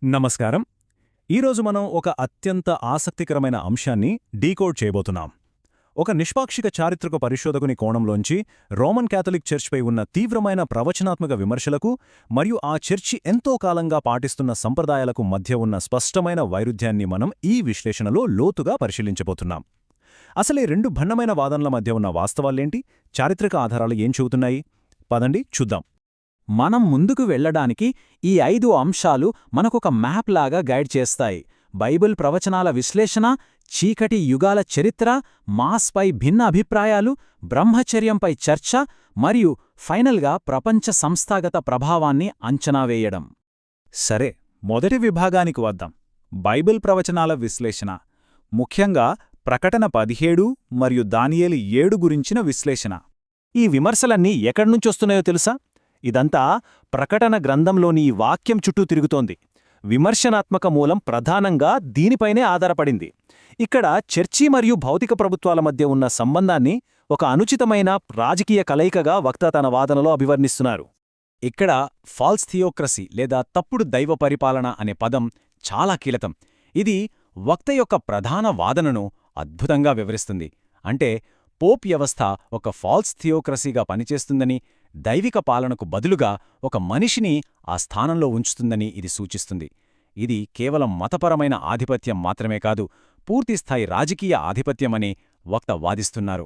నమస్కారం. ఈరోజు మనం ఒక అత్యంత ఆసక్తికరమైన అంశాన్ని డీకోడ్ చేయబోతున్నాం. ఒక నిష్పాక్షిక చారిత్రక పరిశోధకుని కోణంలోంచి రోమన్ క్యాథలిక్ చర్చ్పై ఉన్న తీవ్రమైన ప్రవచనాత్మక విమర్శలకు మరియు ఆ చర్చి ఎంతో కాలంగా పాటిస్తున్న సంప్రదాయాలకు మధ్య ఉన్న స్పష్టమైన వైరుధ్యాన్ని మనం ఈ విశ్లేషణలో లోతుగా పరిశీలించబోతున్నాం. అసలే రెండు భిన్నమైన వాదనల మధ్య ఉన్న వాస్తవాలేంటి, చారిత్రక ఆధారాలు ఏం చెబుతున్నాయి? పదండి చూద్దాం. మనం ముందుకు వెళ్లడానికి ఈ 5 అంశాలు మనకొక మ్యాప్ లాగా గైడ్ చేస్తాయి. బైబిల్ ప్రవచనాల విశ్లేషణ, చీకటి యుగాల చరిత్ర, మాస్పై భిన్న అభిప్రాయాలు, బ్రహ్మచర్యంపై చర్చ మరియు ఫైనల్గా ప్రపంచ సంస్థాగత ప్రభావాన్ని అంచనా వేయడం. సరే, మొదటి విభాగానికి వద్దాం. బైబిల్ ప్రవచనాల విశ్లేషణ, ముఖ్యంగా ప్రకటన 17 మరియు దానియేలు 7 గురించిన విశ్లేషణ. ఈ విమర్శలన్నీ ఎక్కడ్నుంచొస్తున్నాయో తెలుసా? ఇదంతా ప్రకటన గ్రంథంలోని ఈ వాక్యం చుట్టూ తిరుగుతోంది. విమర్శనాత్మక మూలం ప్రధానంగా దీనిపైనే ఆధారపడింది. ఇక్కడ చర్చి మరియు భౌతిక ప్రభుత్వాల మధ్య ఉన్న సంబంధాన్ని ఒక అనుచితమైన రాజకీయ కలయికగా వక్త తన వాదనలో అభివర్ణిస్తున్నారు. ఇక్కడ ఫాల్స్ థియోక్రసీ లేదా తప్పుడు దైవ పరిపాలన అనే పదం చాలా కీలకం. ఇది వక్త యొక్క ప్రధాన వాదనను అద్భుతంగా వివరిస్తుంది. అంటే పోప్ వ్యవస్థ ఒక ఫాల్స్ థియోక్రసీగా పనిచేస్తుందని, దైవిక పాలనకు బదులుగా ఒక మనిషిని ఆ స్థానంలో ఉంచుతుందని ఇది సూచిస్తుంది. ఇది కేవలం మతపరమైన ఆధిపత్యం మాత్రమే కాదు, పూర్తిస్థాయి రాజకీయ ఆధిపత్యమని వక్త వాదిస్తున్నారు.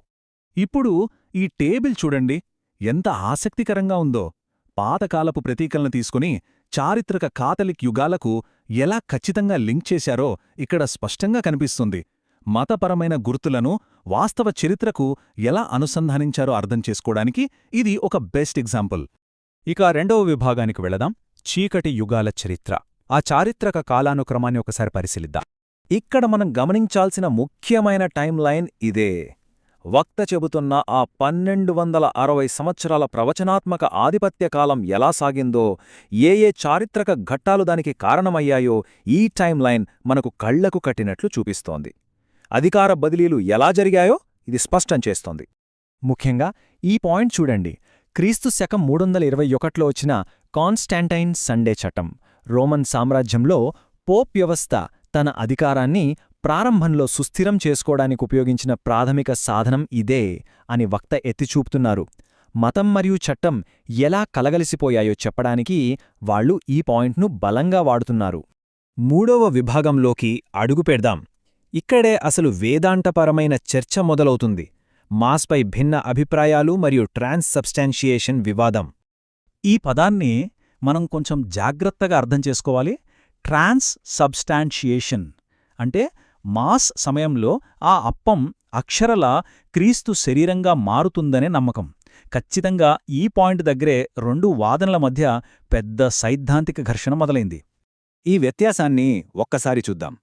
ఇప్పుడు ఈ టేబుల్ చూడండి, ఎంత ఆసక్తికరంగా ఉందో. పాతకాలపు ప్రతీకలను తీసుకుని చారిత్రక కాథలిక్ యుగాలకు ఎలా ఖచ్చితంగా లింక్ చేశారో ఇక్కడ స్పష్టంగా కనిపిస్తుంది. మతపరమైన గుర్తులను వాస్తవ చరిత్రకు ఎలా అనుసంధానించారో అర్థం చేసుకోవడానికి ఇది ఒక బెస్ట్ ఎగ్జాంపుల్. ఇక రెండవ విభాగానికి వెళదాం, చీకటి యుగాల చరిత్ర. ఆ చారిత్రక కాలానుక్రమాన్ని ఒకసారి పరిశీలిద్దాం. ఇక్కడ మనం గమనించాల్సిన ముఖ్యమైన టైం లైన్ ఇదే. వక్త చెబుతున్న ఆ 1260 సంవత్సరాల ప్రవచనాత్మక ఆధిపత్య కాలం ఎలా సాగిందో, ఏ చారిత్రక ఘట్టాలు దానికి కారణమయ్యాయో ఈ టైం లైన్ మనకు కళ్లకు కట్టినట్లు చూపిస్తోంది. అధికార బదిలీలు ఎలా జరిగాయో ఇది స్పష్టం చేస్తోంది. ముఖ్యంగా ఈ పాయింట్ చూడండి. క్రీస్తు శకం 321లో వచ్చిన కాన్స్టాంటైన్ సండే చట్టం రోమన్ సామ్రాజ్యంలో పోప్ వ్యవస్థ తన అధికారాన్ని ప్రారంభంలో సుస్థిరం చేసుకోవడానికి ఉపయోగించిన ప్రాథమిక సాధనం ఇదే అని వక్త ఎత్తిచూపుతున్నారు. మతం మరియు చట్టం ఎలా కలగలిసిపోయాయో చెప్పడానికి వాళ్లు ఈ పాయింట్ను బలంగా వాడుతున్నారు. మూడవ విభాగంలోకి అడుగుపెడదాం. ఇక్కడే అసలు వేదాంతపరమైన చర్చ మొదలవుతుంది. మాస్పై భిన్న అభిప్రాయాలు మరియు ట్రాన్స్సబ్స్టాన్షియేషన్ వివాదం. ఈ పదాన్ని మనం కొంచెం జాగ్రత్తగా అర్థం చేసుకోవాలి. ట్రాన్స్సబ్స్టాన్షియేషన్ అంటే మాస్ సమయంలో ఆ అప్పం అక్షరల క్రీస్తు శరీరంగా మారుతుందనే నమ్మకం. ఖచ్చితంగా ఈ పాయింట్ దగ్గరే రెండు వాదనల మధ్య పెద్ద సైద్ధాంతిక ఘర్షణ మొదలైంది. ఈ వ్యత్యాసాన్ని ఒక్కసారి చూద్దాం.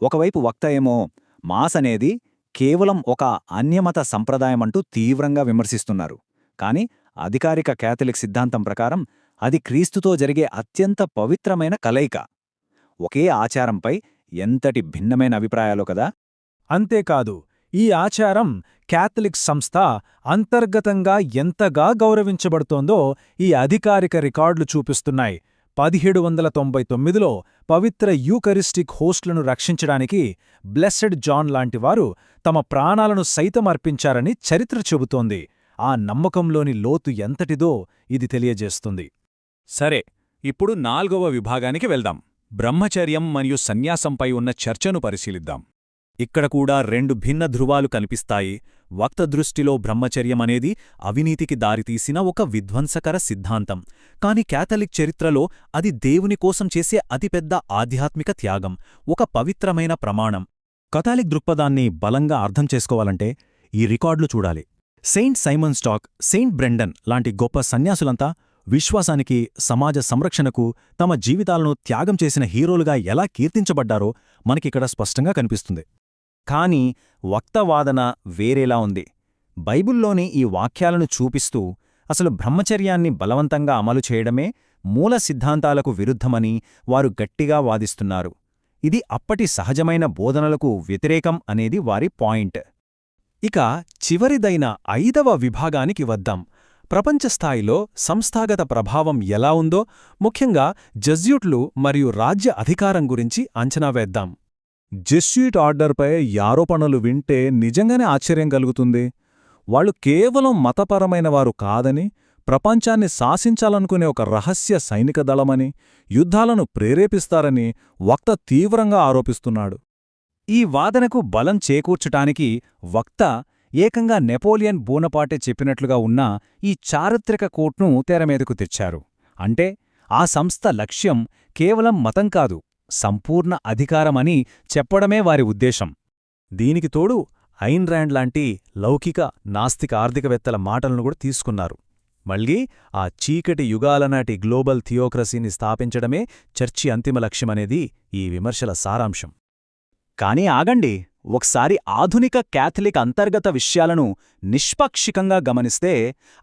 ఒకవైపు వక్త ఏమో మాస్ అనేది కేవలం ఒక అన్యమత సంప్రదాయమంటూ తీవ్రంగా విమర్శిస్తున్నారు. కాని అధికారిక క్యాథలిక్ సిద్ధాంతం ప్రకారం అది క్రీస్తుతో జరిగే అత్యంత పవిత్రమైన కలయిక. ఒకే ఆచారంపై ఎంతటి భిన్నమైన అభిప్రాయాలో కదా. అంతేకాదు, ఈ ఆచారం క్యాథలిక్ సంస్థ అంతర్గతంగా ఎంతగా గౌరవించబడుతోందో ఈ అధికారిక రికార్డులు చూపిస్తున్నాయి. 1799లో పవిత్ర యూకరిస్టిక్ హోస్ట్లను రక్షించడానికి బ్లెస్సెడ్ జాన్ లాంటివారు తమ ప్రాణాలను సైతం అర్పించారని చరిత్ర చెబుతోంది. ఆ నమ్మకంలోని లోతు ఎంతటిదో ఇది తెలియజేస్తుంది. సరే, ఇప్పుడు 4వ విభాగానికి వెళ్దాం. బ్రహ్మచర్యం మరియు సన్యాసంపై ఉన్న చర్చను పరిశీలిద్దాం. ఇక్కడ కూడా రెండు భిన్న ధృవాలు కనిపిస్తాయి. వక్త దృష్టిలో బ్రహ్మచర్యమనేది అవినీతికి దారితీసిన ఒక విధ్వంసకర సిద్ధాంతం. కాని క్యాథలిక్ చరిత్రలో అది దేవుని కోసం చేసే అతిపెద్ద ఆధ్యాత్మిక త్యాగం, ఒక పవిత్రమైన ప్రమాణం. కథాలిక్ దృక్పథాన్ని బలంగా అర్థం చేసుకోవాలంటే ఈ రికార్డులు చూడాలి. Saint Simon Stock, Saint Brendan లాంటి గొప్ప సన్యాసులంతా విశ్వాసానికి, సమాజ సంరక్షణకు తమ జీవితాలను త్యాగం చేసిన హీరోలుగా ఎలా కీర్తించబడ్డారో మనకిక్కడ స్పష్టంగా కనిపిస్తుంది. కాని వక్త వాదన వేరేలా ఉంది. బైబిల్లోని ఈ వాక్యాలను చూపిస్తూ అసలు బ్రహ్మచర్యాన్ని బలవంతంగా అమలు చేయడమే మూల సిద్ధాంతాలకు విరుద్ధమని వారు గట్టిగా వాదిస్తున్నారు. ఇది అప్పటి సహజమైన బోధనలకు వ్యతిరేకం అనేది వారి పాయింట్. ఇక చివరిదైన 5వ విభాగానికి వద్దాం. ప్రపంచ స్థాయిలో సంస్థాగత ప్రభావం ఎలా ఉందో ముఖ్యంగా జెస్యూట్లు మరియు రాజ్య అధికారం గురించి అంచనా వేద్దాం. జెస్యూట్ ఆర్డర్పై ఈ ఆరోపణలు వింటే నిజంగానే ఆశ్చర్యం కలుగుతుంది. వాళ్ళు కేవలం మతపరమైన వారు కాదని, ప్రపంచాన్ని శాసించాలనుకునే ఒక రహస్య సైనిక దళమని, యుద్ధాలను ప్రేరేపిస్తారని వక్త తీవ్రంగా ఆరోపిస్తున్నాడు. ఈ వాదనకు బలం చేకూర్చటానికి వక్త ఏకంగా నెపోలియన్ బోనపార్టే చెప్పినట్లుగా ఉన్న ఈ చారిత్రక కోట్ను తెరమీదకు తెచ్చారు. అంటే ఆ సంస్థ లక్ష్యం కేవలం మతం కాదు, సంపూర్ణ అధికారమని చెప్పడమే వారి ఉద్దేశం. దీనికి తోడు ఐన్ ర్యాండ్ లాంటి లౌకిక నాస్తిక ఆర్థికవేత్తల మాటలను కూడా తీసుకున్నారు. మళ్ళీ ఆ చీకటి యుగాలనాటి గ్లోబల్ థియోక్రసీని స్థాపించడమే చర్చి అంతిమ లక్ష్యమనేది ఈ విమర్శల సారాంశం. కానీ ఆగండి, ఒకసారి ఆధునిక క్యాథలిక్ అంతర్గత విషయాలను నిష్పాక్షికంగా గమనిస్తే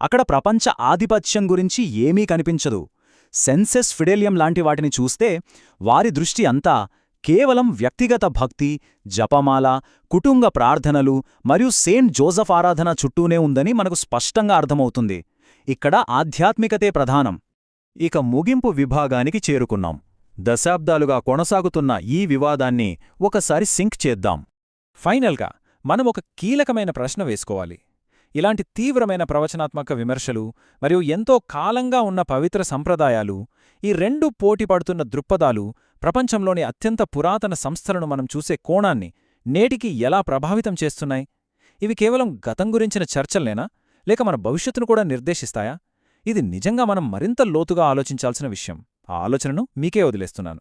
అక్కడ ప్రపంచ ఆధిపత్యం గురించి ఏమీ కనిపించదు. సెన్సెస్ ఫిడెలియం లాంటి వాటిని చూస్తే వారి దృష్టి అంతా కేవలం వ్యక్తిగత భక్తి, జపమాల, కుటుంబ ప్రార్థనలు మరియు సెయింట్ జోసెఫ్ ఆరాధన చుట్టూనే ఉందని మనకు స్పష్టంగా అర్థమవుతుంది. ఇక్కడ ఆధ్యాత్మికతే ప్రధానం. ఇక ముగింపు విభాగానికి చేరుకున్నాం. దశాబ్దాలుగా కొనసాగుతున్న ఈ వివాదాన్ని ఒకసారి సింక్ చేద్దాం. ఫైనల్గా మనం ఒక కీలకమైన ప్రశ్న వేసుకోవాలి. ఇలాంటి తీవ్రమైన ప్రవచనాత్మక విమర్శలు మరియు ఎంతో కాలంగా ఉన్న పవిత్ర సంప్రదాయాలు, ఈ రెండు పోటీపడుతున్న దృక్పథాలు ప్రపంచంలోని అత్యంత పురాతన సంస్థలను మనం చూసే కోణాన్ని నేటికి ఎలా ప్రభావితం చేస్తున్నాయి? ఇవి కేవలం గతం గురించిన చర్చల్నేనా, లేక మన భవిష్యత్తును కూడా నిర్దేశిస్తాయా? ఇది నిజంగా మనం మరింత లోతుగా ఆలోచించాల్సిన విషయం. ఆ ఆలోచనను మీకే వదిలేస్తున్నాను.